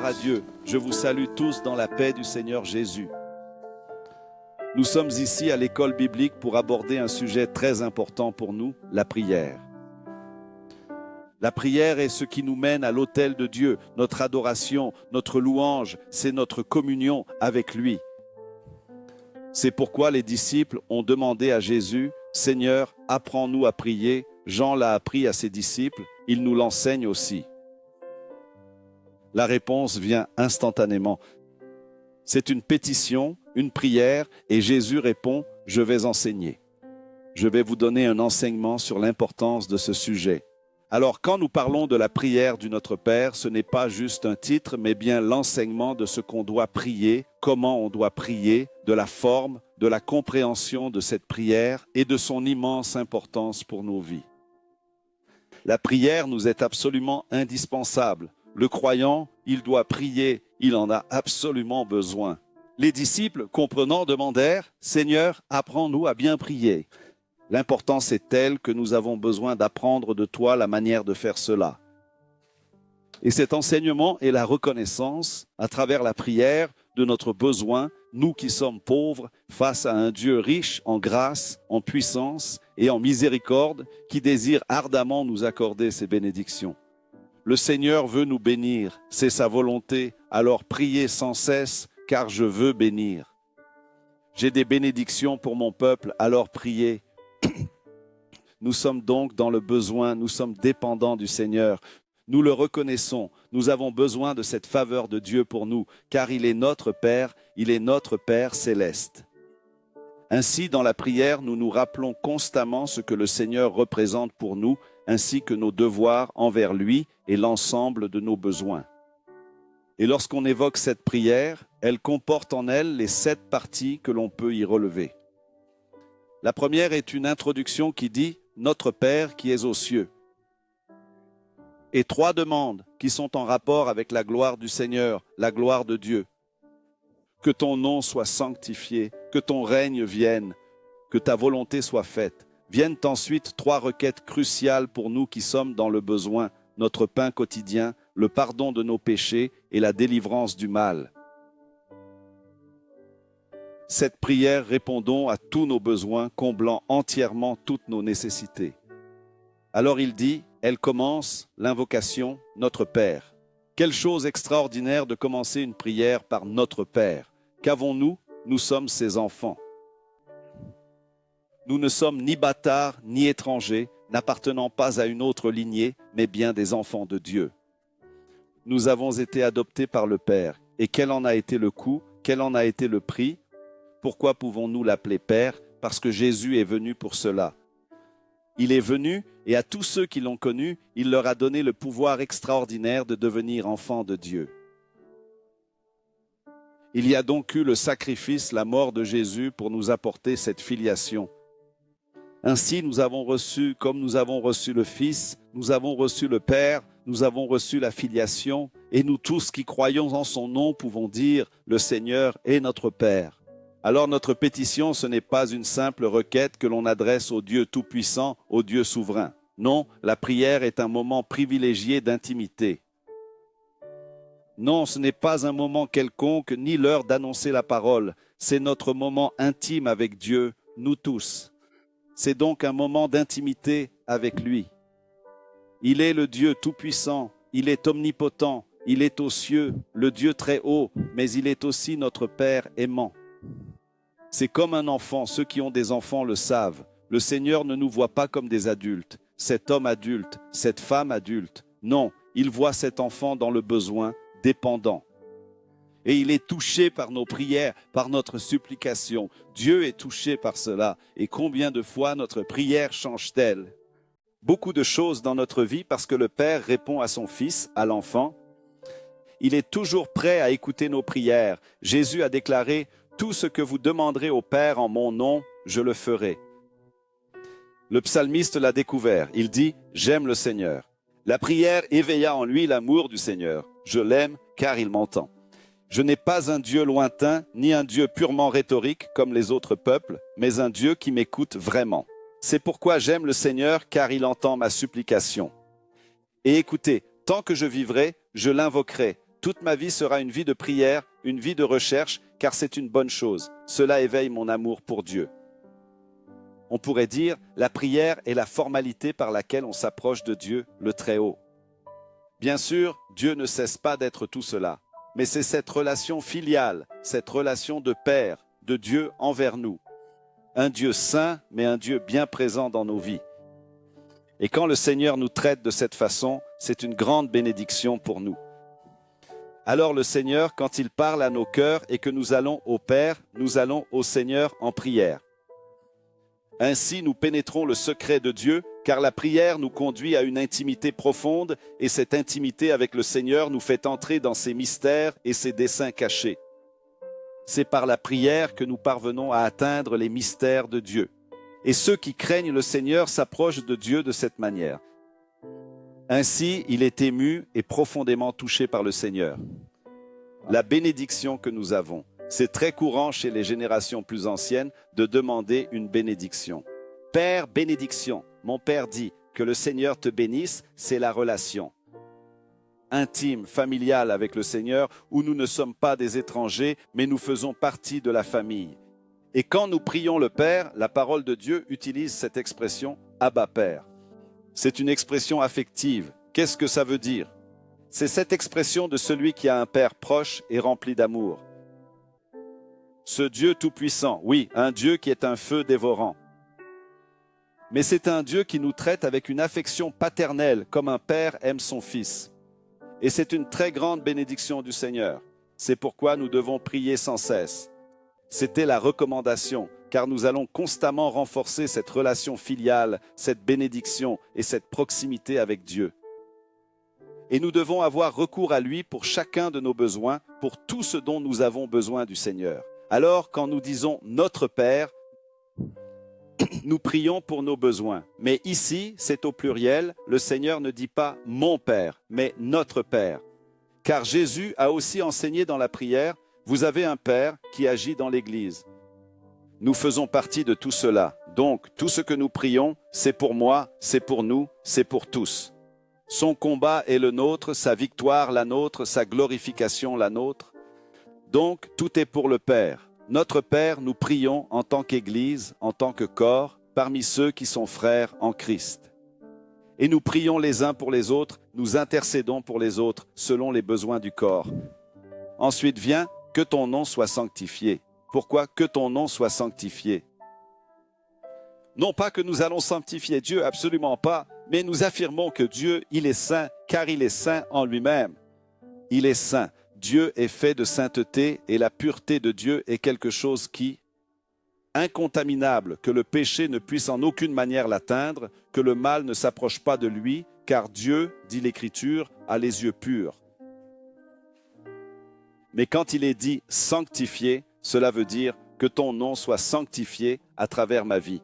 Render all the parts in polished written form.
Gloire à Dieu. Je vous salue tous dans la paix du Seigneur Jésus. Nous sommes ici à l'école biblique pour aborder un sujet très important pour nous, la prière. La prière est ce qui nous mène à l'autel de Dieu. Notre adoration, notre louange, c'est notre communion avec lui. C'est pourquoi les disciples ont demandé à Jésus, « Seigneur, apprends-nous à prier. » Jean l'a appris à ses disciples, il nous l'enseigne aussi. La réponse vient instantanément. C'est une pétition, une prière, et Jésus répond, « Je vais enseigner. Je vais vous donner un enseignement sur l'importance de ce sujet. » Alors, quand nous parlons de la prière du Notre Père, ce n'est pas juste un titre, mais bien l'enseignement de ce qu'on doit prier, comment on doit prier, de la forme, de la compréhension de cette prière et de son immense importance pour nos vies. La prière nous est absolument indispensable. Le croyant, il doit prier, il en a absolument besoin. Les disciples, comprenant, demandèrent, « Seigneur, apprends-nous à bien prier. » L'importance est telle que nous avons besoin d'apprendre de toi la manière de faire cela. Et cet enseignement est la reconnaissance, à travers la prière, de notre besoin, nous qui sommes pauvres, face à un Dieu riche en grâce, en puissance et en miséricorde, qui désire ardemment nous accorder ses bénédictions. Le Seigneur veut nous bénir, c'est sa volonté, alors priez sans cesse, car je veux bénir. J'ai des bénédictions pour mon peuple, alors priez. Nous sommes donc dans le besoin, nous sommes dépendants du Seigneur. Nous le reconnaissons, nous avons besoin de cette faveur de Dieu pour nous, car il est notre Père, il est notre Père céleste. Ainsi, dans la prière, nous nous rappelons constamment ce que le Seigneur représente pour nous, ainsi que nos devoirs envers lui et l'ensemble de nos besoins. Et lorsqu'on évoque cette prière, elle comporte en elle les 7 parties que l'on peut y relever. La première est une introduction qui dit « Notre Père qui es aux cieux ». Et 3 demandes qui sont en rapport avec la gloire du Seigneur, la gloire de Dieu. Que ton nom soit sanctifié, que ton règne vienne, que ta volonté soit faite. Viennent ensuite 3 requêtes cruciales pour nous qui sommes dans le besoin, notre pain quotidien, le pardon de nos péchés et la délivrance du mal. Cette prière répondons à tous nos besoins, comblant entièrement toutes nos nécessités. Alors il dit, elle commence l'invocation « Notre Père ». Quelle chose extraordinaire de commencer une prière par « Notre Père ». Qu'avons-nous? Nous sommes ses enfants. Nous ne sommes ni bâtards ni étrangers, n'appartenant pas à une autre lignée, mais bien des enfants de Dieu. Nous avons été adoptés par le Père. Et quel en a été le coût? Quel en a été le prix? Pourquoi pouvons-nous l'appeler Père? Parce que Jésus est venu pour cela. Il est venu et à tous ceux qui l'ont connu, il leur a donné le pouvoir extraordinaire de devenir enfants de Dieu. Il y a donc eu le sacrifice, la mort de Jésus pour nous apporter cette filiation. Ainsi, nous avons reçu, comme nous avons reçu le Fils, nous avons reçu le Père, nous avons reçu la filiation, et nous tous qui croyons en son nom pouvons dire « Le Seigneur est notre Père ». Alors notre pétition, ce n'est pas une simple requête que l'on adresse au Dieu Tout-Puissant, au Dieu souverain. Non, la prière est un moment privilégié d'intimité. Non, ce n'est pas un moment quelconque, ni l'heure d'annoncer la parole. C'est notre moment intime avec Dieu, nous tous. C'est donc un moment d'intimité avec lui. Il est le Dieu Tout-Puissant, il est omnipotent, il est aux cieux, le Dieu très haut, mais il est aussi notre Père aimant. C'est comme un enfant, ceux qui ont des enfants le savent. Le Seigneur ne nous voit pas comme des adultes, cet homme adulte, cette femme adulte. Non, il voit cet enfant dans le besoin, dépendant. Et il est touché par nos prières, par notre supplication. Dieu est touché par cela. Et combien de fois notre prière change-t-elle? Beaucoup de choses dans notre vie parce que le Père répond à son Fils, à l'enfant. Il est toujours prêt à écouter nos prières. Jésus a déclaré « Tout ce que vous demanderez au Père en mon nom, je le ferai. » Le psalmiste l'a découvert. Il dit « J'aime le Seigneur. » La prière éveilla en lui l'amour du Seigneur. Je l'aime car il m'entend. Je n'ai pas un Dieu lointain, ni un Dieu purement rhétorique comme les autres peuples, mais un Dieu qui m'écoute vraiment. C'est pourquoi j'aime le Seigneur car il entend ma supplication. Et écoutez, tant que je vivrai, je l'invoquerai. Toute ma vie sera une vie de prière, une vie de recherche, car c'est une bonne chose. Cela éveille mon amour pour Dieu. On pourrait dire, la prière est la formalité par laquelle on s'approche de Dieu, le Très-Haut. Bien sûr, Dieu ne cesse pas d'être tout cela, mais c'est cette relation filiale, cette relation de Père, de Dieu envers nous. Un Dieu saint, mais un Dieu bien présent dans nos vies. Et quand le Seigneur nous traite de cette façon, c'est une grande bénédiction pour nous. Alors le Seigneur, quand il parle à nos cœurs et que nous allons au Père, nous allons au Seigneur en prière. Ainsi, nous pénétrons le secret de Dieu, car la prière nous conduit à une intimité profonde et cette intimité avec le Seigneur nous fait entrer dans ses mystères et ses desseins cachés. C'est par la prière que nous parvenons à atteindre les mystères de Dieu. Et ceux qui craignent le Seigneur s'approchent de Dieu de cette manière. Ainsi, il est ému et profondément touché par le Seigneur. La bénédiction que nous avons. C'est très courant chez les générations plus anciennes de demander une bénédiction. Père, bénédiction. Mon Père dit que le Seigneur te bénisse, c'est la relation intime, familiale avec le Seigneur, où nous ne sommes pas des étrangers, mais nous faisons partie de la famille. Et quand nous prions le Père, la parole de Dieu utilise cette expression « Abba Père ». C'est une expression affective. Qu'est-ce que ça veut dire? C'est cette expression de celui qui a un Père proche et rempli d'amour. Ce Dieu tout-puissant, oui, un Dieu qui est un feu dévorant. Mais c'est un Dieu qui nous traite avec une affection paternelle, comme un père aime son fils. Et c'est une très grande bénédiction du Seigneur. C'est pourquoi nous devons prier sans cesse. C'était la recommandation, car nous allons constamment renforcer cette relation filiale, cette bénédiction et cette proximité avec Dieu. Et nous devons avoir recours à lui pour chacun de nos besoins, pour tout ce dont nous avons besoin du Seigneur. Alors, quand nous disons « Notre Père », nous prions pour nos besoins. Mais ici, c'est au pluriel, le Seigneur ne dit pas « Mon Père », mais « Notre Père ». Car Jésus a aussi enseigné dans la prière « Vous avez un Père qui agit dans l'Église ». Nous faisons partie de tout cela. Donc, tout ce que nous prions, c'est pour moi, c'est pour nous, c'est pour tous. Son combat est le nôtre, sa victoire la nôtre, sa glorification la nôtre. Donc, tout est pour le Père. Notre Père, nous prions en tant qu'Église, en tant que corps, parmi ceux qui sont frères en Christ. Et nous prions les uns pour les autres, nous intercédons pour les autres, selon les besoins du corps. Ensuite vient « Que ton nom soit sanctifié ». Pourquoi « Que ton nom soit sanctifié » Non pas que nous allons sanctifier Dieu, absolument pas, mais nous affirmons que Dieu, il est saint, car il est saint en lui-même. Il est saint. Dieu est fait de sainteté et la pureté de Dieu est quelque chose qui, incontaminable, que le péché ne puisse en aucune manière l'atteindre, que le mal ne s'approche pas de lui, car Dieu, dit l'Écriture, a les yeux purs. Mais quand il est dit sanctifié, cela veut dire que ton nom soit sanctifié à travers ma vie.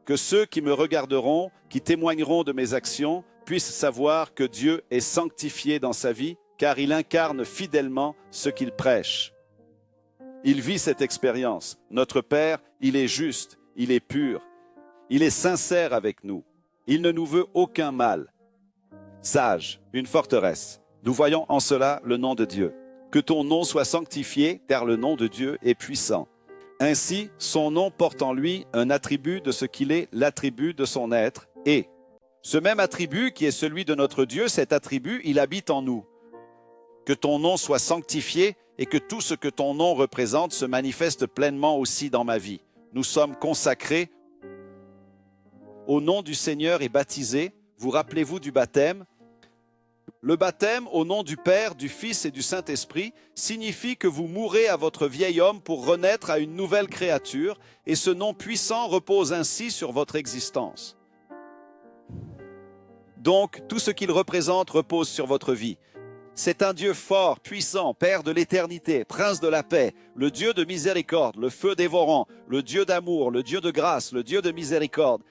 Que ceux qui me regarderont, qui témoigneront de mes actions, puissent savoir que Dieu est sanctifié dans sa vie, car il incarne fidèlement ce qu'il prêche. Il vit cette expérience. Notre Père, il est juste, il est pur, il est sincère avec nous. Il ne nous veut aucun mal. Sage, une forteresse. Nous voyons en cela le nom de Dieu. Que ton nom soit sanctifié, car le nom de Dieu est puissant. Ainsi, son nom porte en lui un attribut de ce qu'il est l'attribut de son être. Et ce même attribut qui est celui de notre Dieu, cet attribut, il habite en nous. Que ton nom soit sanctifié et que tout ce que ton nom représente se manifeste pleinement aussi dans ma vie. Nous sommes consacrés au nom du Seigneur et baptisés. Vous rappelez-vous du baptême? Le baptême au nom du Père, du Fils et du Saint-Esprit signifie que vous mourrez à votre vieil homme pour renaître à une nouvelle créature et ce nom puissant repose ainsi sur votre existence. Donc, tout ce qu'il représente repose sur votre vie. C'est un Dieu fort, puissant, Père de l'éternité, Prince de la paix, le Dieu de miséricorde, le feu dévorant, le Dieu d'amour, le Dieu de grâce, le Dieu de miséricorde.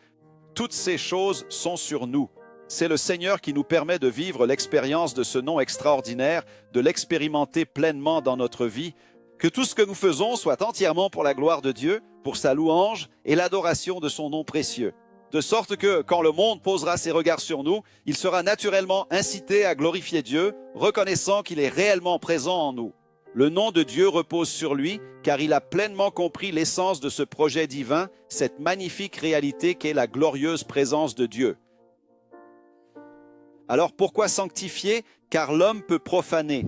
Toutes ces choses sont sur nous. C'est le Seigneur qui nous permet de vivre l'expérience de ce nom extraordinaire, de l'expérimenter pleinement dans notre vie, que tout ce que nous faisons soit entièrement pour la gloire de Dieu, pour sa louange et l'adoration de son nom précieux. de sorte que quand le monde posera ses regards sur nous, il sera naturellement incité à glorifier Dieu, reconnaissant qu'il est réellement présent en nous. Le nom de Dieu repose sur lui, car il a pleinement compris l'essence de ce projet divin, cette magnifique réalité qu'est la glorieuse présence de Dieu. Alors pourquoi sanctifier? Car l'homme peut profaner.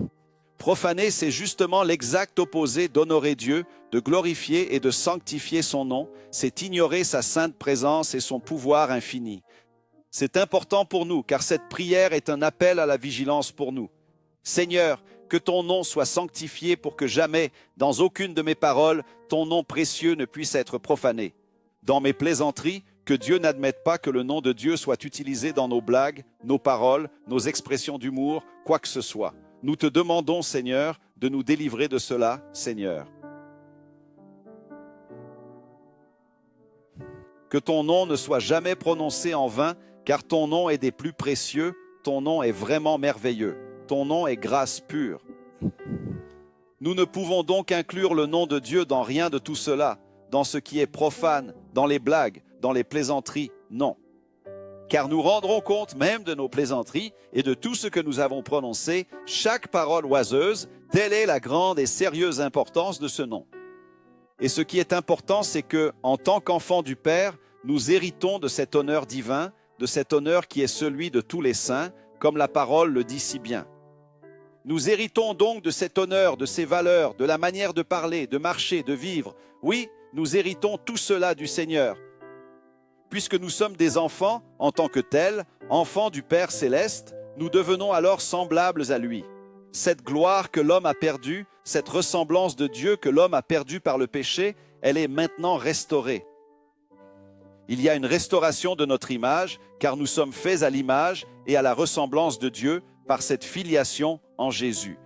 Profaner, c'est justement l'exact opposé d'honorer Dieu, de glorifier et de sanctifier son nom. C'est ignorer sa sainte présence et son pouvoir infini. C'est important pour nous, car cette prière est un appel à la vigilance pour nous. Seigneur, que ton nom soit sanctifié pour que jamais, dans aucune de mes paroles, ton nom précieux ne puisse être profané. Dans mes plaisanteries, que Dieu n'admette pas que le nom de Dieu soit utilisé dans nos blagues, nos paroles, nos expressions d'humour, quoi que ce soit. Nous te demandons, Seigneur, de nous délivrer de cela, Seigneur. Que ton nom ne soit jamais prononcé en vain, car ton nom est des plus précieux, ton nom est vraiment merveilleux, ton nom est grâce pure. Nous ne pouvons donc inclure le nom de Dieu dans rien de tout cela, dans ce qui est profane, dans les blagues, dans les plaisanteries, non. Car nous rendrons compte même de nos plaisanteries et de tout ce que nous avons prononcé, chaque parole oiseuse, telle est la grande et sérieuse importance de ce nom. Et ce qui est important, c'est que, en tant qu'enfants du Père, nous héritons de cet honneur divin, de cet honneur qui est celui de tous les saints, comme la parole le dit si bien. Nous héritons donc de cet honneur, de ces valeurs, de la manière de parler, de marcher, de vivre. Oui, nous héritons tout cela du Seigneur. Puisque nous sommes des enfants, en tant que tels, enfants du Père céleste, nous devenons alors semblables à lui. Cette gloire que l'homme a perdue, cette ressemblance de Dieu que l'homme a perdue par le péché, elle est maintenant restaurée. Il y a une restauration de notre image, car nous sommes faits à l'image et à la ressemblance de Dieu par cette filiation en Jésus.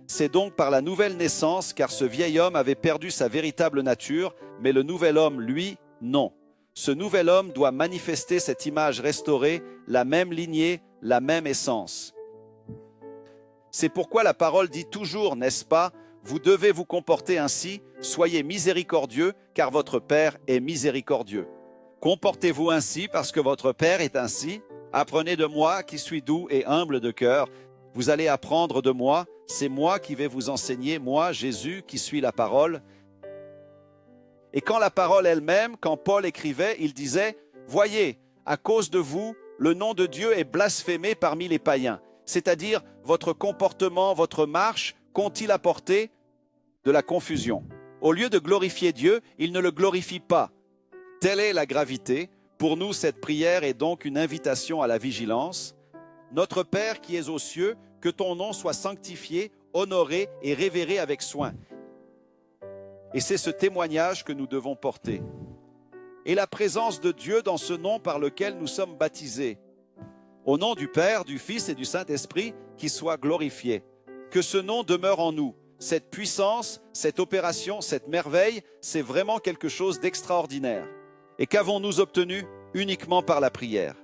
C'est donc par la nouvelle naissance, car ce vieil homme avait perdu sa véritable nature, mais le nouvel homme, lui, non. Ce nouvel homme doit manifester cette image restaurée, la même lignée, la même essence. C'est pourquoi la parole dit toujours, n'est-ce pas, vous devez vous comporter ainsi, soyez miséricordieux, car votre Père est miséricordieux. Comportez-vous ainsi parce que votre Père est ainsi. Apprenez de moi qui suis doux et humble de cœur. Vous allez apprendre de moi, c'est moi qui vais vous enseigner, moi, Jésus, qui suis la parole. Et quand la parole elle-même, quand Paul écrivait, il disait « Voyez, à cause de vous, le nom de Dieu est blasphémé parmi les païens. » C'est-à-dire, votre comportement, votre marche, qu'ont-ils apporté? De la confusion. Au lieu de glorifier Dieu, ils ne le glorifient pas. Telle est la gravité. Pour nous, cette prière est donc une invitation à la vigilance. Notre Père qui es aux cieux, que ton nom soit sanctifié, honoré et révéré avec soin. Et c'est ce témoignage que nous devons porter. Et la présence de Dieu dans ce nom par lequel nous sommes baptisés. Au nom du Père, du Fils et du Saint-Esprit, qui soit glorifié. Que ce nom demeure en nous. Cette puissance, cette opération, cette merveille, c'est vraiment quelque chose d'extraordinaire. Et qu'avons-nous obtenu? Uniquement par la prière.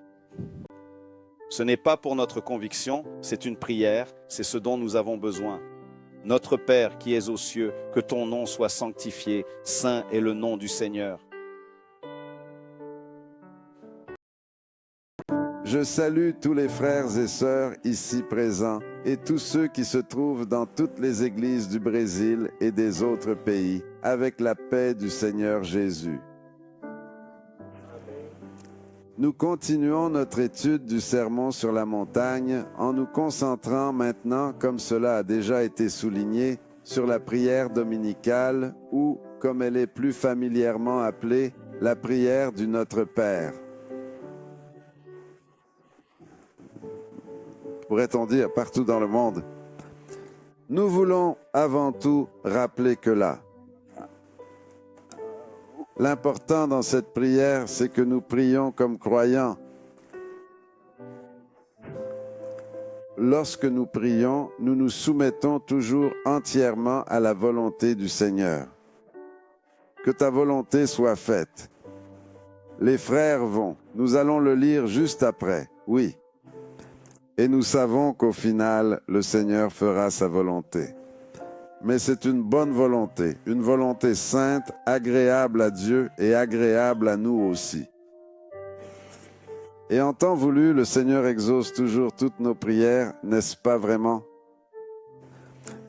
Ce n'est pas pour notre conviction, c'est une prière, c'est ce dont nous avons besoin. Notre Père qui es aux cieux, que ton nom soit sanctifié, saint est le nom du Seigneur. Je salue tous les frères et sœurs ici présents et tous ceux qui se trouvent dans toutes les églises du Brésil et des autres pays, avec la paix du Seigneur Jésus. Nous continuons notre étude du Sermon sur la montagne en nous concentrant maintenant, comme cela a déjà été souligné, sur la prière dominicale ou, comme elle est plus familièrement appelée, la prière du Notre Père. Pourrait-on dire partout dans le monde. Nous voulons avant tout rappeler que là, l'important dans cette prière, c'est que nous prions comme croyants. Lorsque nous prions, nous nous soumettons toujours entièrement à la volonté du Seigneur. Que ta volonté soit faite. Les frères vont. Nous allons le lire juste après. Oui. Et nous savons qu'au final, le Seigneur fera sa volonté. Mais c'est une bonne volonté, une volonté sainte, agréable à Dieu et agréable à nous aussi. Et en temps voulu, le Seigneur exauce toujours toutes nos prières, n'est-ce pas vraiment?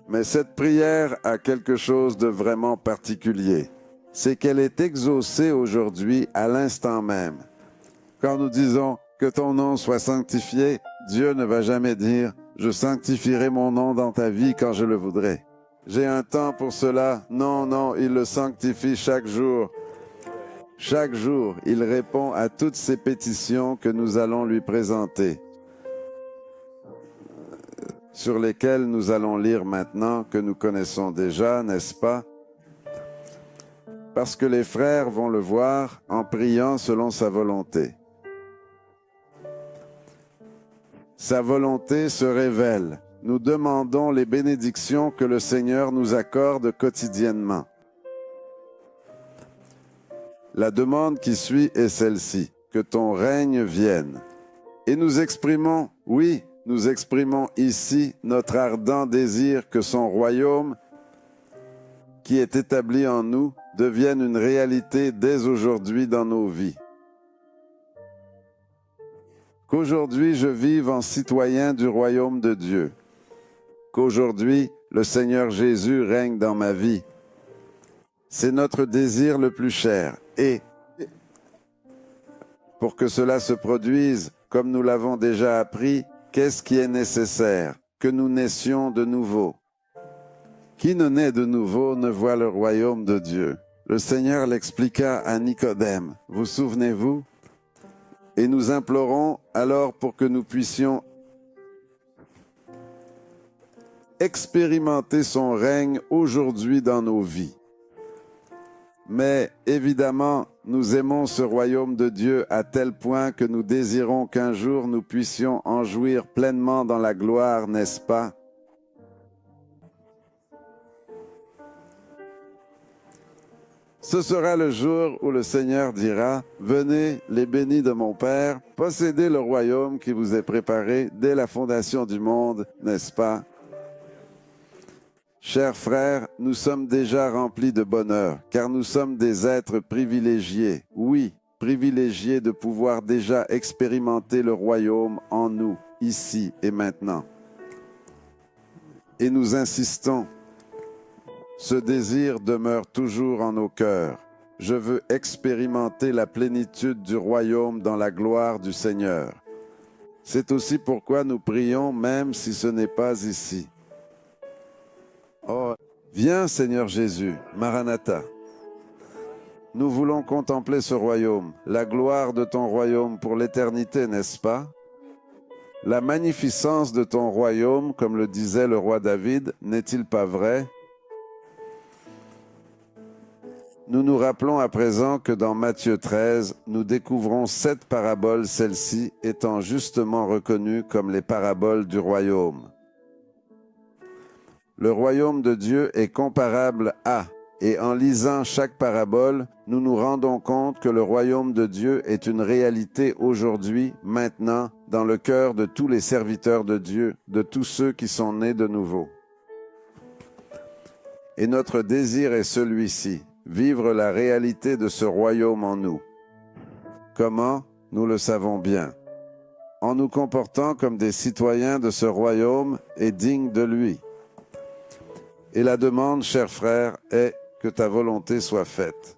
Mais cette prière a quelque chose de vraiment particulier. C'est qu'elle est exaucée aujourd'hui à l'instant même. Quand nous disons que ton nom soit sanctifié, Dieu ne va jamais dire « Je sanctifierai mon nom dans ta vie quand je le voudrai ». J'ai un temps pour cela. Non, non, il le sanctifie chaque jour. Chaque jour, il répond à toutes ces pétitions que nous allons lui présenter, sur lesquelles nous allons lire maintenant, que nous connaissons déjà, n'est-ce pas? Parce que les frères vont le voir en priant selon sa volonté. Sa volonté se révèle. Nous demandons les bénédictions que le Seigneur nous accorde quotidiennement. La demande qui suit est celle-ci, que ton règne vienne. Et nous exprimons, oui, nous exprimons ici notre ardent désir que son royaume, qui est établi en nous, devienne une réalité dès aujourd'hui dans nos vies. Qu'aujourd'hui je vive en citoyen du royaume de Dieu. Qu'aujourd'hui le Seigneur Jésus règne dans ma vie. C'est notre désir le plus cher. Et pour que cela se produise, comme nous l'avons déjà appris, qu'est-ce qui est nécessaire? Que nous naissions de nouveau. Qui ne naît de nouveau ne voit le royaume de Dieu. Le Seigneur l'expliqua à Nicodème. Vous souvenez-vous? Et nous implorons alors pour que nous puissions expérimenter son règne aujourd'hui dans nos vies. Mais évidemment, nous aimons ce royaume de Dieu à tel point que nous désirons qu'un jour nous puissions en jouir pleinement dans la gloire, n'est-ce pas? Ce sera le jour où le Seigneur dira, « Venez, les bénis de mon Père, possédez le royaume qui vous est préparé dès la fondation du monde, n'est-ce pas? » Chers frères, nous sommes déjà remplis de bonheur, car nous sommes des êtres privilégiés. Oui, privilégiés de pouvoir déjà expérimenter le royaume en nous, ici et maintenant. Et nous insistons, ce désir demeure toujours en nos cœurs. Je veux expérimenter la plénitude du royaume dans la gloire du Seigneur. C'est aussi pourquoi nous prions, même si ce n'est pas ici. Oh, viens Seigneur Jésus, Maranatha. Nous voulons contempler ce royaume, la gloire de ton royaume pour l'éternité, n'est-ce pas? La magnificence de ton royaume, comme le disait le roi David, n'est-il pas vrai? Nous nous rappelons à présent que dans Matthieu 13, nous découvrons 7 paraboles, celles-ci étant justement reconnues comme les paraboles du royaume. Le royaume de Dieu est comparable à, et en lisant chaque parabole, nous nous rendons compte que le royaume de Dieu est une réalité aujourd'hui, maintenant, dans le cœur de tous les serviteurs de Dieu, de tous ceux qui sont nés de nouveau. Et notre désir est celui-ci, vivre la réalité de ce royaume en nous. Comment? Nous le savons bien. En nous comportant comme des citoyens de ce royaume et dignes de lui. Et la demande, chers frères, est que ta volonté soit faite.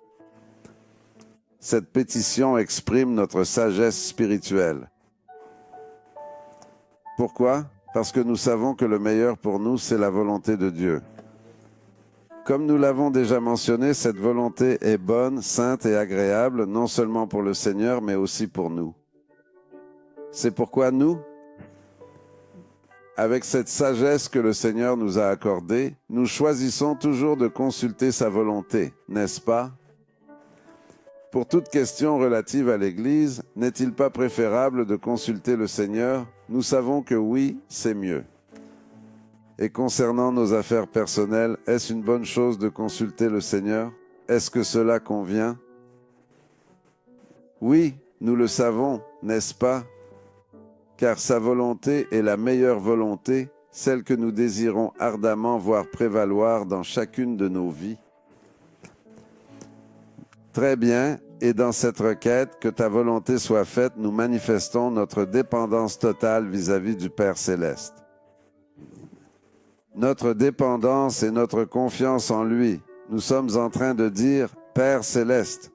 Cette pétition exprime notre sagesse spirituelle. Pourquoi? Parce que nous savons que le meilleur pour nous, c'est la volonté de Dieu. Comme nous l'avons déjà mentionné, cette volonté est bonne, sainte et agréable, non seulement pour le Seigneur, mais aussi pour nous. C'est pourquoi nous, avec cette sagesse que le Seigneur nous a accordée, nous choisissons toujours de consulter sa volonté, n'est-ce pas? Pour toute question relative à l'Église, n'est-il pas préférable de consulter le Seigneur? Nous savons que oui, c'est mieux. Et concernant nos affaires personnelles, est-ce une bonne chose de consulter le Seigneur? Est-ce que cela convient? Oui, nous le savons, n'est-ce pas? Car sa volonté est la meilleure volonté, celle que nous désirons ardemment voir prévaloir dans chacune de nos vies. Très bien, et dans cette requête, que ta volonté soit faite, nous manifestons notre dépendance totale vis-à-vis du Père céleste. Notre dépendance et notre confiance en lui. Nous sommes en train de dire, Père céleste,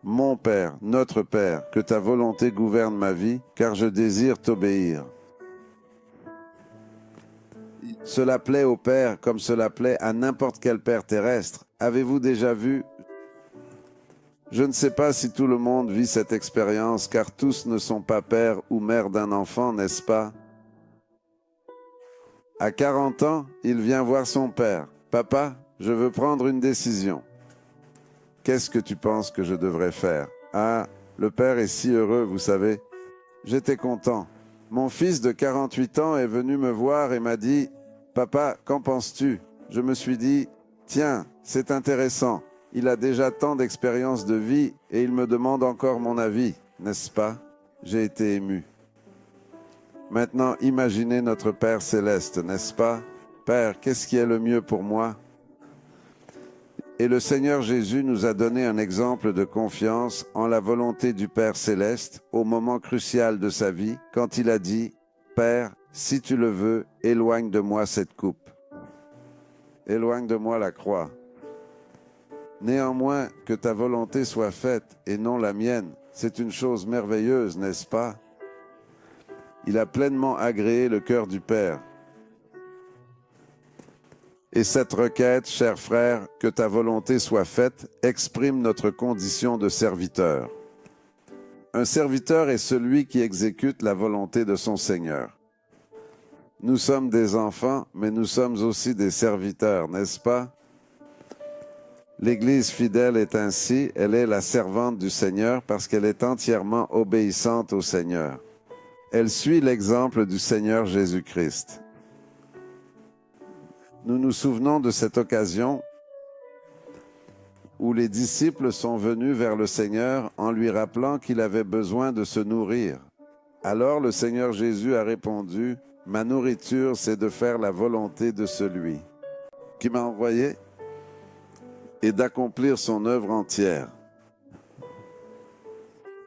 mon Père, notre Père, que ta volonté gouverne ma vie, car je désire t'obéir. Cela plaît au Père comme cela plaît à n'importe quel Père terrestre. Avez-vous déjà vu? Je ne sais pas si tout le monde vit cette expérience, car tous ne sont pas père ou mère d'un enfant, n'est-ce pas? À 40 ans, il vient voir son père. « Papa, je veux prendre une décision. Qu'est-ce que tu penses que je devrais faire? » Ah, le père est si heureux, vous savez. J'étais content. Mon fils de 48 ans est venu me voir et m'a dit « Papa, qu'en penses-tu » Je me suis dit « Tiens, c'est intéressant. Il a déjà tant d'expérience de vie et il me demande encore mon avis, n'est-ce pas ?» J'ai été ému. Maintenant, imaginez notre Père céleste, n'est-ce pas? Père, qu'est-ce qui est le mieux pour moi? Et le Seigneur Jésus nous a donné un exemple de confiance en la volonté du Père céleste au moment crucial de sa vie, quand il a dit « Père, si tu le veux, éloigne de moi cette coupe. Éloigne de moi la croix. Néanmoins, que ta volonté soit faite et non la mienne. C'est une chose merveilleuse, n'est-ce pas? » Il a pleinement agréé le cœur du Père. Et cette requête, chers frères, que ta volonté soit faite, exprime notre condition de serviteur. Un serviteur est celui qui exécute la volonté de son Seigneur. Nous sommes des enfants, mais nous sommes aussi des serviteurs, n'est-ce pas? L'Église fidèle est ainsi, elle est la servante du Seigneur parce qu'elle est entièrement obéissante au Seigneur. Elle suit l'exemple du Seigneur Jésus-Christ. Nous nous souvenons de cette occasion où les disciples sont venus vers le Seigneur en lui rappelant qu'il avait besoin de se nourrir. Alors le Seigneur Jésus a répondu, « Ma nourriture, c'est de faire la volonté de celui qui m'a envoyé et d'accomplir son œuvre entière. »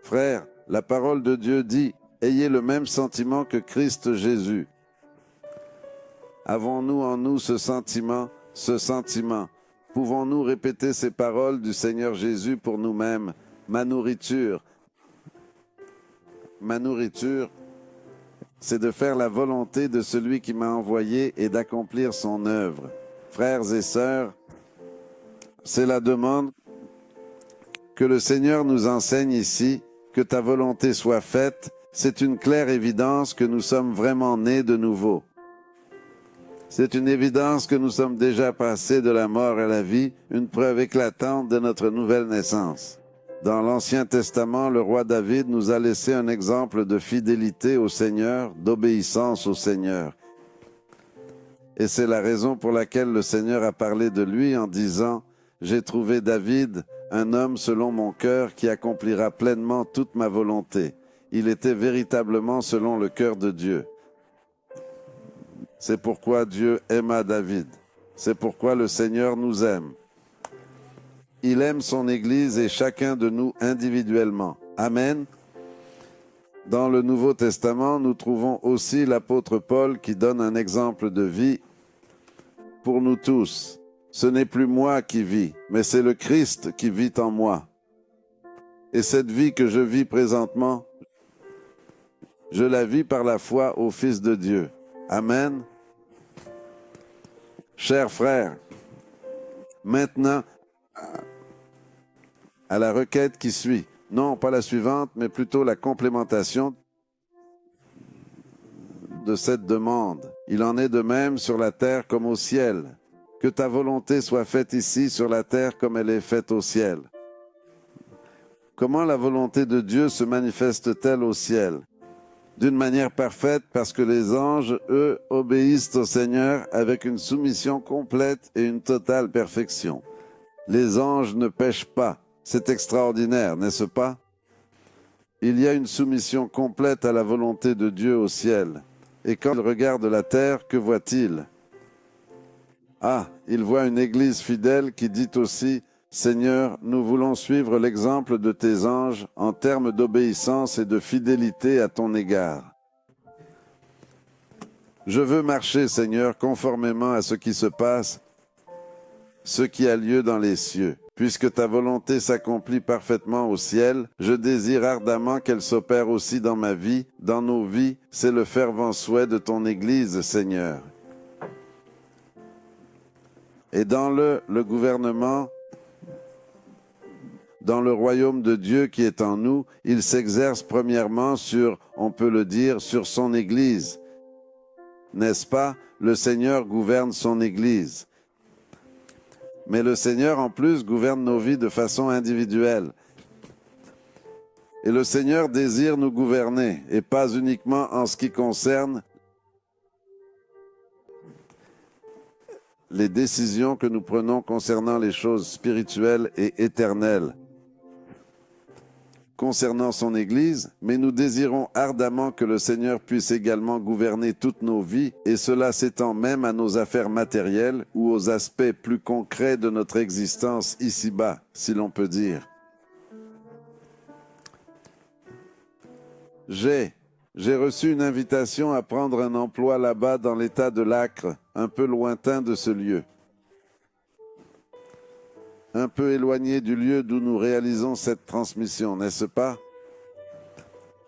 Frères, la parole de Dieu dit, « Ayez le même sentiment que Christ Jésus. » Avons-nous en nous ce sentiment? Pouvons-nous répéter ces paroles du Seigneur Jésus pour nous-mêmes? Ma nourriture, c'est de faire la volonté de celui qui m'a envoyé et d'accomplir son œuvre. Frères et sœurs, c'est la demande que le Seigneur nous enseigne ici, que ta volonté soit faite. C'est une claire évidence que nous sommes vraiment nés de nouveau. C'est une évidence que nous sommes déjà passés de la mort à la vie, une preuve éclatante de notre nouvelle naissance. Dans l'Ancien Testament, le roi David nous a laissé un exemple de fidélité au Seigneur, d'obéissance au Seigneur. Et c'est la raison pour laquelle le Seigneur a parlé de lui en disant « J'ai trouvé David, un homme selon mon cœur qui accomplira pleinement toute ma volonté. » Il était véritablement selon le cœur de Dieu. C'est pourquoi Dieu aima David. C'est pourquoi le Seigneur nous aime. Il aime son Église et chacun de nous individuellement. Amen. Dans le Nouveau Testament, nous trouvons aussi l'apôtre Paul qui donne un exemple de vie pour nous tous. Ce n'est plus moi qui vis, mais c'est le Christ qui vit en moi. Et cette vie que je vis présentement, je la vis par la foi au Fils de Dieu. Amen. Chers frères, maintenant, à la requête qui suit, non pas la suivante, mais plutôt la complémentation de cette demande. Il en est de même sur la terre comme au ciel. Que ta volonté soit faite ici sur la terre comme elle est faite au ciel. Comment la volonté de Dieu se manifeste-t-elle au ciel? D'une manière parfaite parce que les anges, eux, obéissent au Seigneur avec une soumission complète et une totale perfection. Les anges ne pêchent pas. C'est extraordinaire, n'est-ce pas? Il y a une soumission complète à la volonté de Dieu au ciel. Et quand il regarde la terre, que voit-il? Ah, il voit une église fidèle qui dit aussi Seigneur, nous voulons suivre l'exemple de tes anges en termes d'obéissance et de fidélité à ton égard. Je veux marcher, Seigneur, conformément à ce qui se passe, ce qui a lieu dans les cieux. Puisque ta volonté s'accomplit parfaitement au ciel, je désire ardemment qu'elle s'opère aussi dans ma vie, dans nos vies. C'est le fervent souhait de ton Église, Seigneur. Et dans le gouvernement, dans le royaume de Dieu qui est en nous, il s'exerce premièrement sur, on peut le dire, sur son Église. N'est-ce pas? Le Seigneur gouverne son Église. Mais le Seigneur, en plus, gouverne nos vies de façon individuelle. Et le Seigneur désire nous gouverner, et pas uniquement en ce qui concerne les décisions que nous prenons concernant les choses spirituelles et éternelles, concernant son Église, mais nous désirons ardemment que le Seigneur puisse également gouverner toutes nos vies, et cela s'étend même à nos affaires matérielles ou aux aspects plus concrets de notre existence ici-bas, si l'on peut dire. J'ai reçu une invitation à prendre un emploi là-bas dans l'état de l'Acre, un peu lointain de ce lieu, un peu éloigné du lieu d'où nous réalisons cette transmission, n'est-ce pas?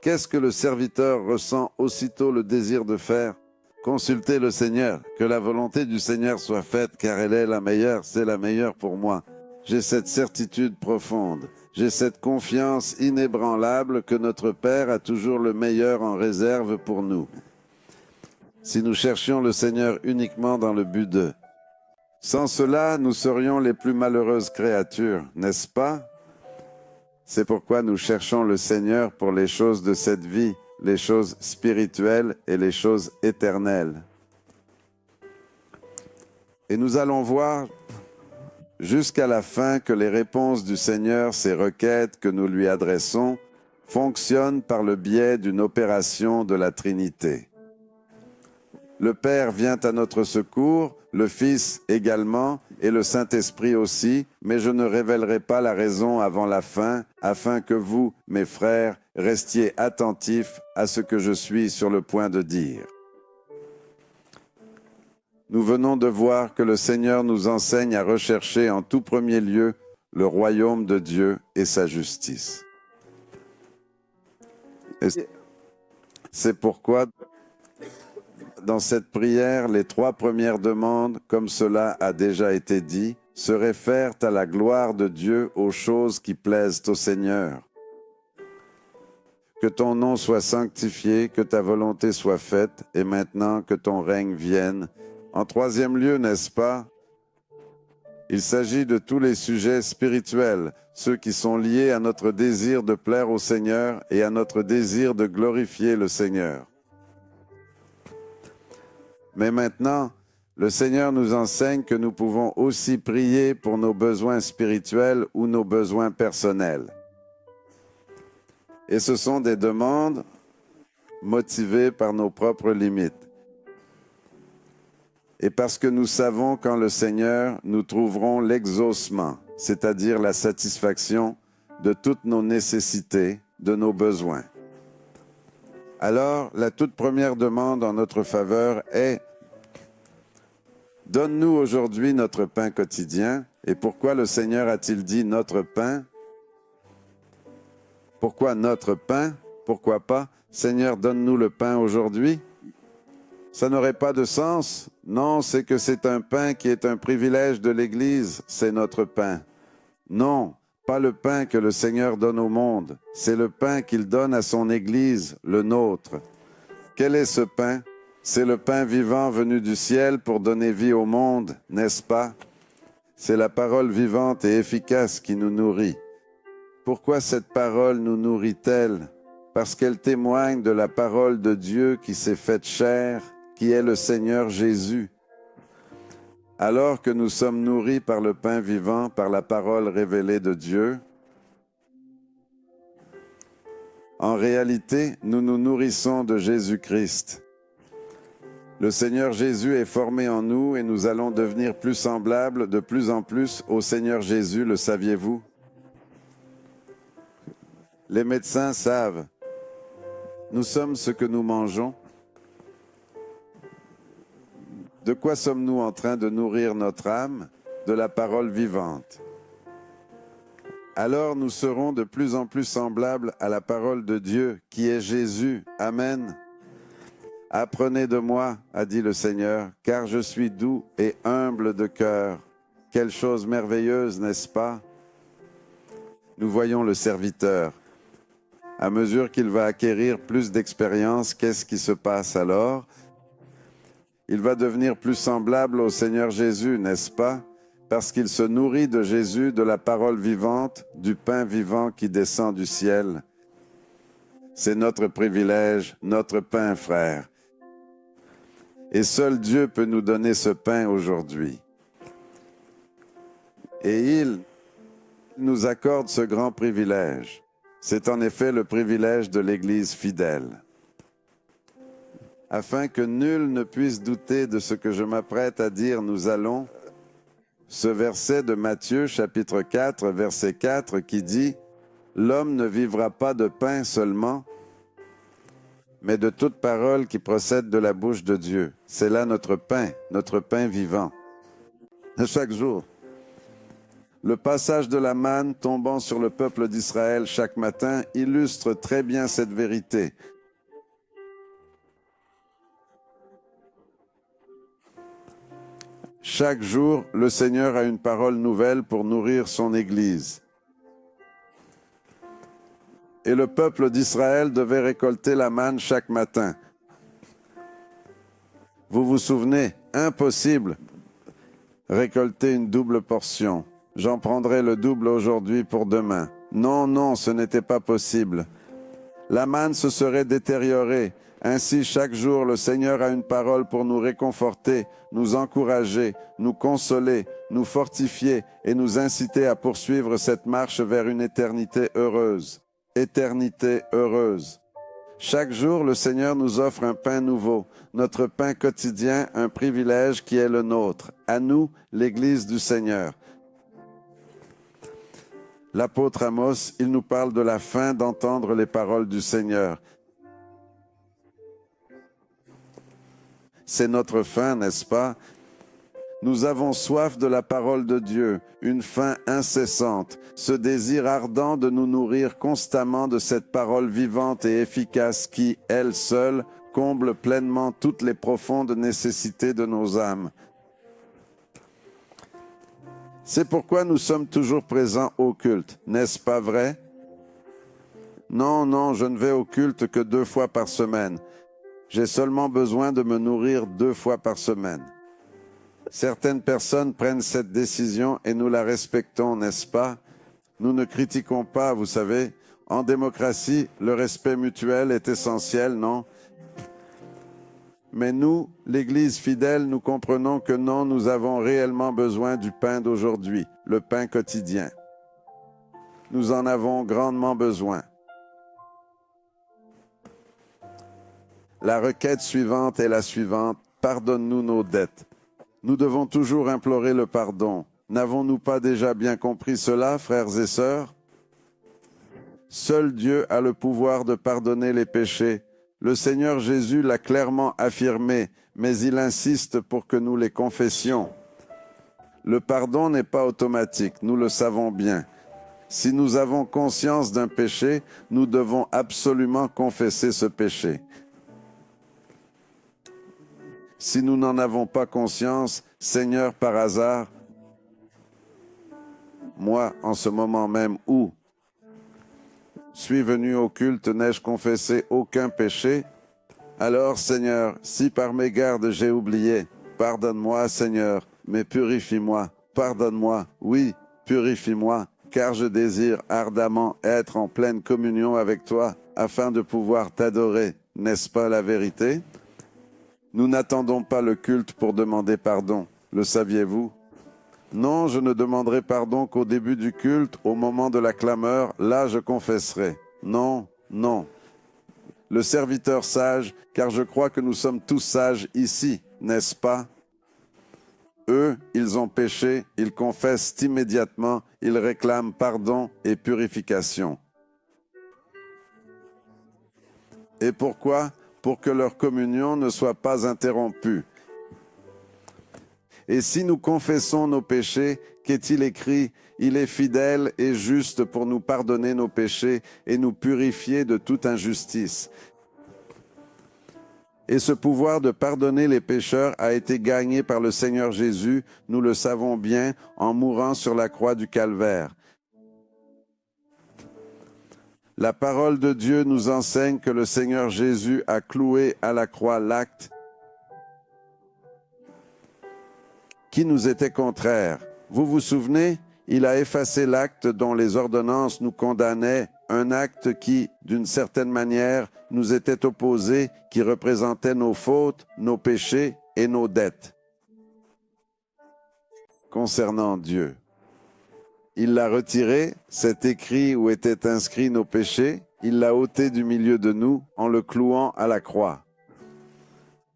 Qu'est-ce que le serviteur ressent aussitôt le désir de faire? Consulter le Seigneur, que la volonté du Seigneur soit faite, car elle est la meilleure, c'est la meilleure pour moi. J'ai cette certitude profonde, j'ai cette confiance inébranlable que notre Père a toujours le meilleur en réserve pour nous. Si nous cherchions le Seigneur uniquement dans le but de... Sans cela, nous serions les plus malheureuses créatures, n'est-ce pas? C'est pourquoi nous cherchons le Seigneur pour les choses de cette vie, les choses spirituelles et les choses éternelles. Et nous allons voir jusqu'à la fin que les réponses du Seigneur, ces requêtes que nous lui adressons, fonctionnent par le biais d'une opération de la Trinité. Le Père vient à notre secours, le Fils également, et le Saint-Esprit aussi, mais je ne révélerai pas la raison avant la fin, afin que vous, mes frères, restiez attentifs à ce que je suis sur le point de dire. Nous venons de voir que le Seigneur nous enseigne à rechercher en tout premier lieu le royaume de Dieu et sa justice. Et c'est pourquoi, dans cette prière, les 3 premières demandes, comme cela a déjà été dit, se réfèrent à la gloire de Dieu, aux choses qui plaisent au Seigneur. Que ton nom soit sanctifié, que ta volonté soit faite, et maintenant que ton règne vienne. En 3e lieu, n'est-ce pas? Il s'agit de tous les sujets spirituels, ceux qui sont liés à notre désir de plaire au Seigneur et à notre désir de glorifier le Seigneur. Mais maintenant, le Seigneur nous enseigne que nous pouvons aussi prier pour nos besoins spirituels ou nos besoins personnels. Et ce sont des demandes motivées par nos propres limites. Et parce que nous savons qu'en le Seigneur, nous trouverons l'exaucement, c'est-à-dire la satisfaction de toutes nos nécessités, de nos besoins. Alors, la toute première demande en notre faveur est « Donne-nous aujourd'hui notre pain quotidien. » Et pourquoi le Seigneur a-t-il dit « notre pain » ? Pourquoi notre pain? Pourquoi pas « Seigneur, donne-nous le pain aujourd'hui » ? Ça n'aurait pas de sens. Non, c'est que c'est un pain qui est un privilège de l'Église, c'est notre pain. Non, pas le pain que le Seigneur donne au monde, c'est le pain qu'il donne à son Église, le nôtre. Quel est ce pain? C'est le pain vivant venu du ciel pour donner vie au monde, n'est-ce pas? C'est la parole vivante et efficace qui nous nourrit. Pourquoi cette parole nous nourrit-elle? Parce qu'elle témoigne de la parole de Dieu qui s'est faite chair, qui est le Seigneur Jésus. Alors que nous sommes nourris par le pain vivant, par la parole révélée de Dieu, en réalité, nous nous nourrissons de Jésus-Christ. Le Seigneur Jésus est formé en nous et nous allons devenir plus semblables de plus en plus au Seigneur Jésus, le saviez-vous? Les médecins savent. Nous sommes ce que nous mangeons. De quoi sommes-nous en train de nourrir notre âme? De la parole vivante. Alors nous serons de plus en plus semblables à la parole de Dieu, qui est Jésus. Amen. Apprenez de moi, a dit le Seigneur, car je suis doux et humble de cœur. Quelle chose merveilleuse, n'est-ce pas? Nous voyons le serviteur. À mesure qu'il va acquérir plus d'expérience, qu'est-ce qui se passe alors? Il va devenir plus semblable au Seigneur Jésus, n'est-ce pas? Parce qu'il se nourrit de Jésus, de la parole vivante, du pain vivant qui descend du ciel. C'est notre privilège, notre pain, frère. Et seul Dieu peut nous donner ce pain aujourd'hui. Et il nous accorde ce grand privilège. C'est en effet le privilège de l'Église fidèle. Afin que nul ne puisse douter de ce que je m'apprête à dire, nous allons, ce verset de Matthieu chapitre 4, verset 4 qui dit « L'homme ne vivra pas de pain seulement, mais de toute parole qui procède de la bouche de Dieu. » C'est là notre pain vivant. Chaque jour. Le passage de la manne tombant sur le peuple d'Israël chaque matin illustre très bien cette vérité. Chaque jour, le Seigneur a une parole nouvelle pour nourrir son Église. Et le peuple d'Israël devait récolter la manne chaque matin. Vous vous souvenez, impossible, récolter une double portion. J'en prendrai le double aujourd'hui pour demain. Non, non, ce n'était pas possible. La manne se serait détériorée. Ainsi, chaque jour, le Seigneur a une parole pour nous réconforter, nous encourager, nous consoler, nous fortifier et nous inciter à poursuivre cette marche vers une éternité heureuse. Éternité heureuse. Chaque jour, le Seigneur nous offre un pain nouveau, notre pain quotidien, un privilège qui est le nôtre. À nous, l'Église du Seigneur. L'apôtre Amos, il nous parle de la faim d'entendre les paroles du Seigneur. C'est notre faim, n'est-ce pas? Nous avons soif de la parole de Dieu, une faim incessante, ce désir ardent de nous nourrir constamment de cette parole vivante et efficace qui, elle seule, comble pleinement toutes les profondes nécessités de nos âmes. C'est pourquoi nous sommes toujours présents au culte, n'est-ce pas vrai? Non, non, je ne vais au culte que 2 fois par semaine. J'ai seulement besoin de me nourrir 2 fois par semaine. Certaines personnes prennent cette décision et nous la respectons, n'est-ce pas? Nous ne critiquons pas, vous savez. En démocratie, le respect mutuel est essentiel, non? Mais nous, l'Église fidèle, nous comprenons que non, nous avons réellement besoin du pain d'aujourd'hui, le pain quotidien. Nous en avons grandement besoin. La requête suivante est la suivante. Pardonne-nous nos dettes. Nous devons toujours implorer le pardon. N'avons-nous pas déjà bien compris cela, frères et sœurs? Seul Dieu a le pouvoir de pardonner les péchés. Le Seigneur Jésus l'a clairement affirmé, mais il insiste pour que nous les confessions. Le pardon n'est pas automatique, nous le savons bien. Si nous avons conscience d'un péché, nous devons absolument confesser ce péché. Si nous n'en avons pas conscience, Seigneur, par hasard, moi, en ce moment même où suis venu au culte, n'ai-je confessé aucun péché? Alors, Seigneur, si par mégarde j'ai oublié, pardonne-moi, Seigneur, mais purifie-moi, pardonne-moi, oui, purifie-moi, car je désire ardemment être en pleine communion avec toi, afin de pouvoir t'adorer. N'est-ce pas la vérité? Nous n'attendons pas le culte pour demander pardon, le saviez-vous? Non, je ne demanderai pardon qu'au début du culte, au moment de la clameur, là je confesserai. Non, non. le serviteur sage, car je crois que nous sommes tous sages ici, n'est-ce pas? Eux, ils ont péché, ils confessent immédiatement, ils réclament pardon et purification. Et pourquoi? Pour que leur communion ne soit pas interrompue. Et si nous confessons nos péchés, qu'est-il écrit? Il est fidèle et juste pour nous pardonner nos péchés et nous purifier de toute injustice. Et ce pouvoir de pardonner les pécheurs a été gagné par le Seigneur Jésus, nous le savons bien, en mourant sur la croix du Calvaire. La parole de Dieu nous enseigne que le Seigneur Jésus a cloué à la croix l'acte qui nous était contraire. Vous vous souvenez? Il a effacé l'acte dont les ordonnances nous condamnaient, un acte qui, d'une certaine manière, nous était opposé, qui représentait nos fautes, nos péchés et nos dettes. Concernant Dieu, il l'a retiré, cet écrit où étaient inscrits nos péchés, il l'a ôté du milieu de nous en le clouant à la croix.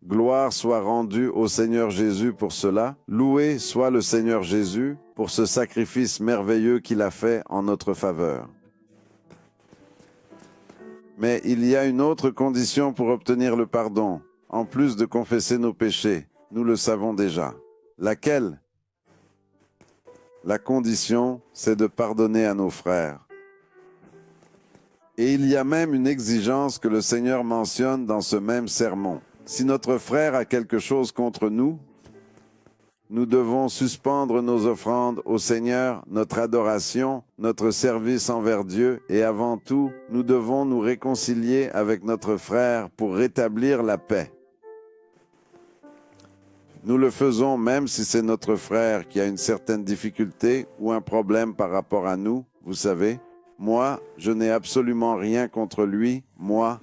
Gloire soit rendue au Seigneur Jésus pour cela. Loué soit le Seigneur Jésus pour ce sacrifice merveilleux qu'il a fait en notre faveur. Mais il y a une autre condition pour obtenir le pardon, en plus de confesser nos péchés. Nous le savons déjà. Laquelle? La condition, c'est de pardonner à nos frères. Et il y a même une exigence que le Seigneur mentionne dans ce même sermon. Si notre frère a quelque chose contre nous, nous devons suspendre nos offrandes au Seigneur, notre adoration, notre service envers Dieu, et avant tout, nous devons nous réconcilier avec notre frère pour rétablir la paix. Nous le faisons même si c'est notre frère qui a une certaine difficulté ou un problème par rapport à nous, vous savez. Moi, je n'ai absolument rien contre lui, moi.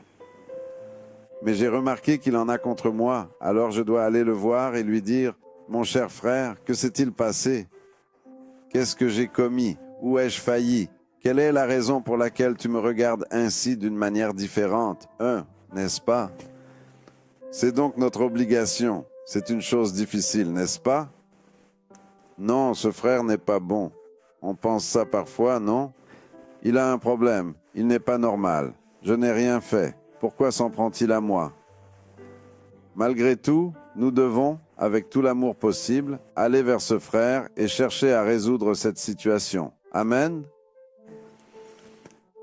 Mais j'ai remarqué qu'il en a contre moi, alors je dois aller le voir et lui dire « Mon cher frère, que s'est-il passé? Qu'est-ce que j'ai commis? Où ai-je failli? Quelle est la raison pour laquelle tu me regardes ainsi d'une manière différente? N'est-ce pas? C'est donc notre obligation. C'est une chose difficile, n'est-ce pas? Non, ce frère n'est pas bon. On pense ça parfois, non? Il a un problème. Il n'est pas normal. Je n'ai rien fait. Pourquoi s'en prend-il à moi? Malgré tout, nous devons, avec tout l'amour possible, aller vers ce frère et chercher à résoudre cette situation. Amen?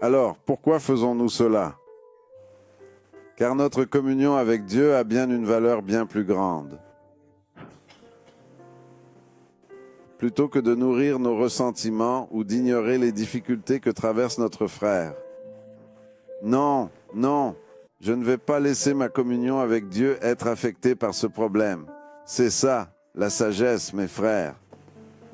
Alors, pourquoi faisons-nous cela? Car notre communion avec Dieu a bien une valeur bien plus grande. Plutôt que de nourrir nos ressentiments ou d'ignorer les difficultés que traverse notre frère. Non, non, je ne vais pas laisser ma communion avec Dieu être affectée par ce problème. C'est ça, la sagesse, mes frères.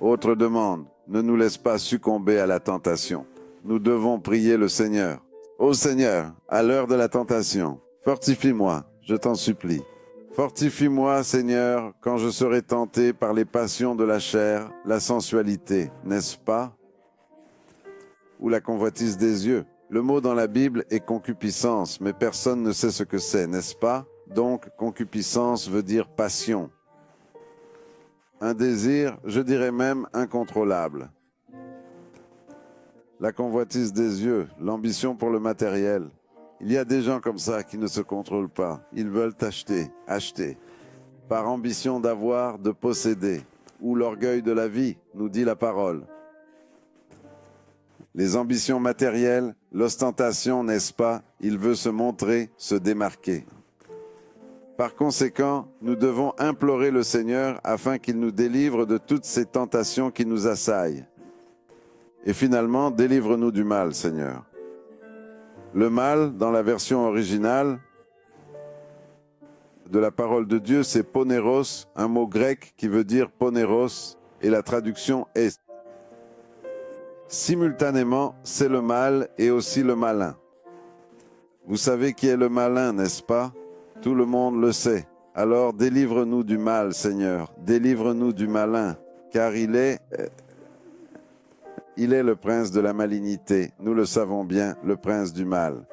Autre demande, ne nous laisse pas succomber à la tentation. Nous devons prier le Seigneur. Ô Seigneur, à l'heure de la tentation, fortifie-moi, je t'en supplie. Fortifie-moi, Seigneur, quand je serai tenté par les passions de la chair, la sensualité, n'est-ce pas? Ou la convoitise des yeux. Le mot dans la Bible est concupiscence, mais personne ne sait ce que c'est, n'est-ce pas? Donc, concupiscence veut dire passion. Un désir, je dirais même incontrôlable. La convoitise des yeux, l'ambition pour le matériel. Il y a des gens comme ça qui ne se contrôlent pas. Ils veulent acheter, par ambition d'avoir, de posséder, ou l'orgueil de la vie, nous dit la parole. Les ambitions matérielles, l'ostentation, n'est-ce pas? Il veut se montrer, se démarquer. Par conséquent, nous devons implorer le Seigneur afin qu'il nous délivre de toutes ces tentations qui nous assaillent. Et finalement, délivre-nous du mal, Seigneur. Le mal, dans la version originale de la parole de Dieu, c'est poneros, un mot grec qui veut dire poneros, et la traduction est simultanément, c'est le mal et aussi le malin. Vous savez qui est le malin, n'est-ce pas? Tout le monde le sait. Alors délivre-nous du mal, Seigneur. Délivre-nous du malin, car il est le prince de la malignité. Nous le savons bien, le prince du mal.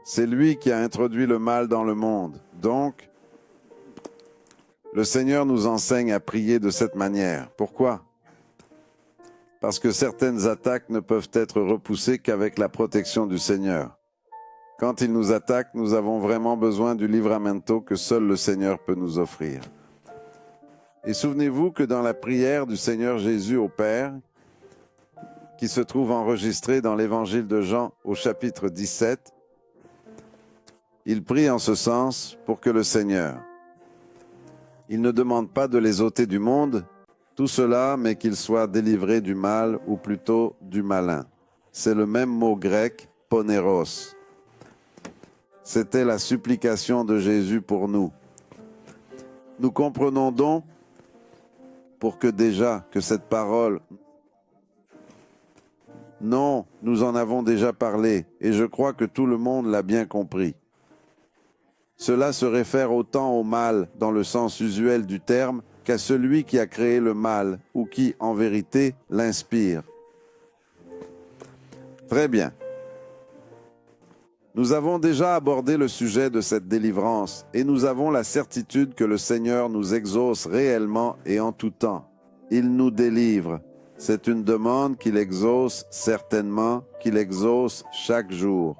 C'est lui qui a introduit le mal dans le monde. Donc, le Seigneur nous enseigne à prier de cette manière. Pourquoi? Parce que certaines attaques ne peuvent être repoussées qu'avec la protection du Seigneur. Quand il nous attaque, nous avons vraiment besoin du livramento que seul le Seigneur peut nous offrir. Et souvenez-vous que dans la prière du Seigneur Jésus au Père, qui se trouve enregistrée dans l'Évangile de Jean au chapitre 17, il prie en ce sens pour que le Seigneur, il ne demande pas de les ôter du monde, tout cela, mais qu'ils soient délivrés du mal, ou plutôt du malin. C'est le même mot grec, poneros. C'était la supplication de Jésus pour nous. Nous comprenons donc, pour que déjà, que cette parole, non, nous en avons déjà parlé, et je crois que tout le monde l'a bien compris. Cela se réfère autant au mal, dans le sens usuel du terme, qu'à celui qui a créé le mal, ou qui, en vérité, l'inspire. Très bien. Nous avons déjà abordé le sujet de cette délivrance, et nous avons la certitude que le Seigneur nous exauce réellement et en tout temps. Il nous délivre. C'est une demande qu'il exauce certainement, qu'il exauce chaque jour.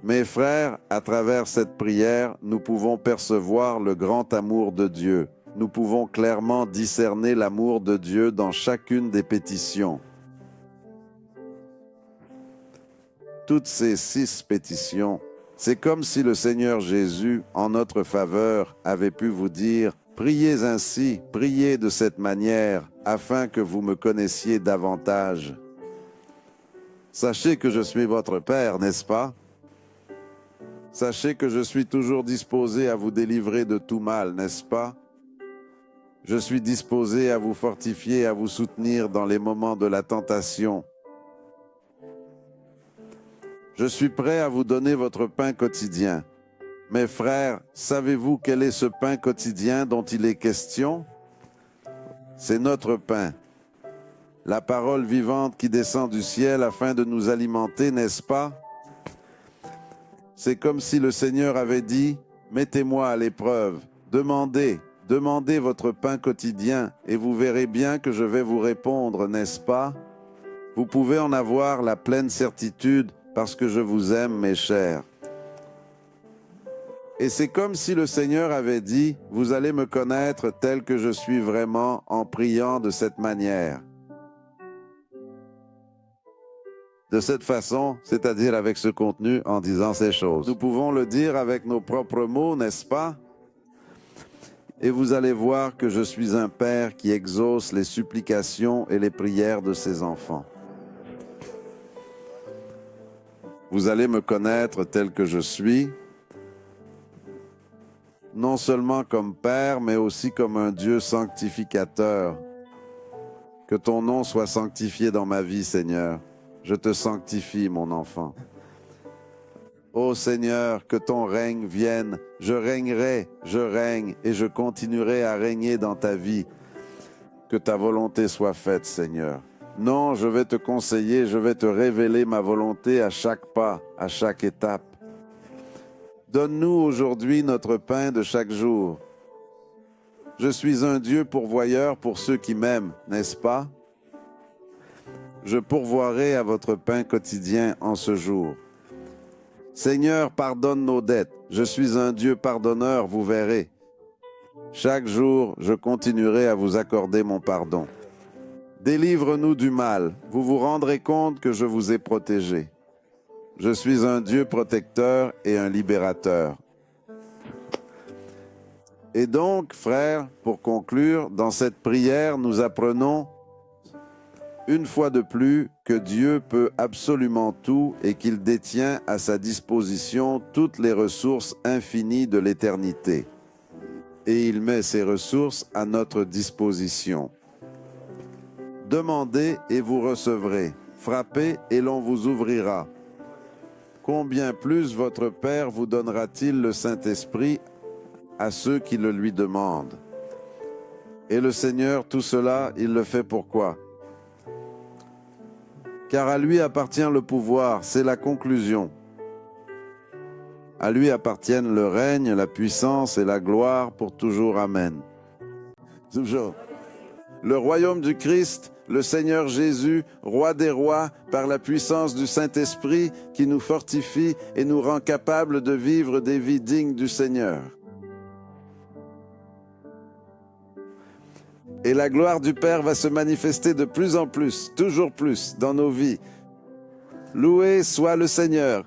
Mes frères, à travers cette prière, nous pouvons percevoir le grand amour de Dieu. Nous pouvons clairement discerner l'amour de Dieu dans chacune des pétitions. Toutes ces 6 pétitions, c'est comme si le Seigneur Jésus, en notre faveur, avait pu vous dire « Priez ainsi, priez de cette manière, afin que vous me connaissiez davantage. » Sachez que je suis votre Père, n'est-ce pas? Sachez que je suis toujours disposé à vous délivrer de tout mal, n'est-ce pas? Je suis disposé à vous fortifier, à vous soutenir dans les moments de la tentation. Je suis prêt à vous donner votre pain quotidien. Mes frères, savez-vous quel est ce pain quotidien dont il est question? C'est notre pain. La parole vivante qui descend du ciel afin de nous alimenter, n'est-ce pas? C'est comme si le Seigneur avait dit, « Mettez-moi à l'épreuve, demandez votre pain quotidien et vous verrez bien que je vais vous répondre, n'est-ce pas? Vous pouvez en avoir la pleine certitude parce que je vous aime, mes chers. » Et c'est comme si le Seigneur avait dit, « Vous allez me connaître tel que je suis vraiment en priant de cette manière. » De cette façon, c'est-à-dire avec ce contenu, en disant ces choses. Nous pouvons le dire avec nos propres mots, n'est-ce pas? Et vous allez voir que je suis un Père qui exauce les supplications et les prières de ses enfants. Vous allez me connaître tel que je suis, non seulement comme Père, mais aussi comme un Dieu sanctificateur. Que ton nom soit sanctifié dans ma vie, Seigneur. Je te sanctifie, mon enfant. Ô Seigneur, que ton règne vienne. Je régnerai, je règne et je continuerai à régner dans ta vie. Que ta volonté soit faite, Seigneur. Non, je vais te conseiller, je vais te révéler ma volonté à chaque pas, à chaque étape. Donne-nous aujourd'hui notre pain de chaque jour. Je suis un Dieu pourvoyeur pour ceux qui m'aiment, n'est-ce pas? Je pourvoirai à votre pain quotidien en ce jour. Seigneur, pardonne nos dettes. Je suis un Dieu pardonneur, vous verrez. Chaque jour, je continuerai à vous accorder mon pardon. Délivre-nous du mal. Vous vous rendrez compte que je vous ai protégé. Je suis un Dieu protecteur et un libérateur. Et donc, frères, pour conclure, dans cette prière, nous apprenons une fois de plus que Dieu peut absolument tout et qu'il détient à sa disposition toutes les ressources infinies de l'éternité. Et il met ces ressources à notre disposition. Demandez et vous recevrez. Frappez et l'on vous ouvrira. Combien plus votre Père vous donnera-t-il le Saint-Esprit à ceux qui le lui demandent? Et le Seigneur, tout cela, il le fait pourquoi? car à lui appartient le pouvoir, c'est la conclusion. À lui appartiennent le règne, la puissance et la gloire pour toujours. Amen. Toujours. Le royaume du Christ, le Seigneur Jésus, roi des rois, par la puissance du Saint-Esprit qui nous fortifie et nous rend capables de vivre des vies dignes du Seigneur. Et la gloire du Père va se manifester de plus en plus, toujours plus, dans nos vies. Loué soit le Seigneur.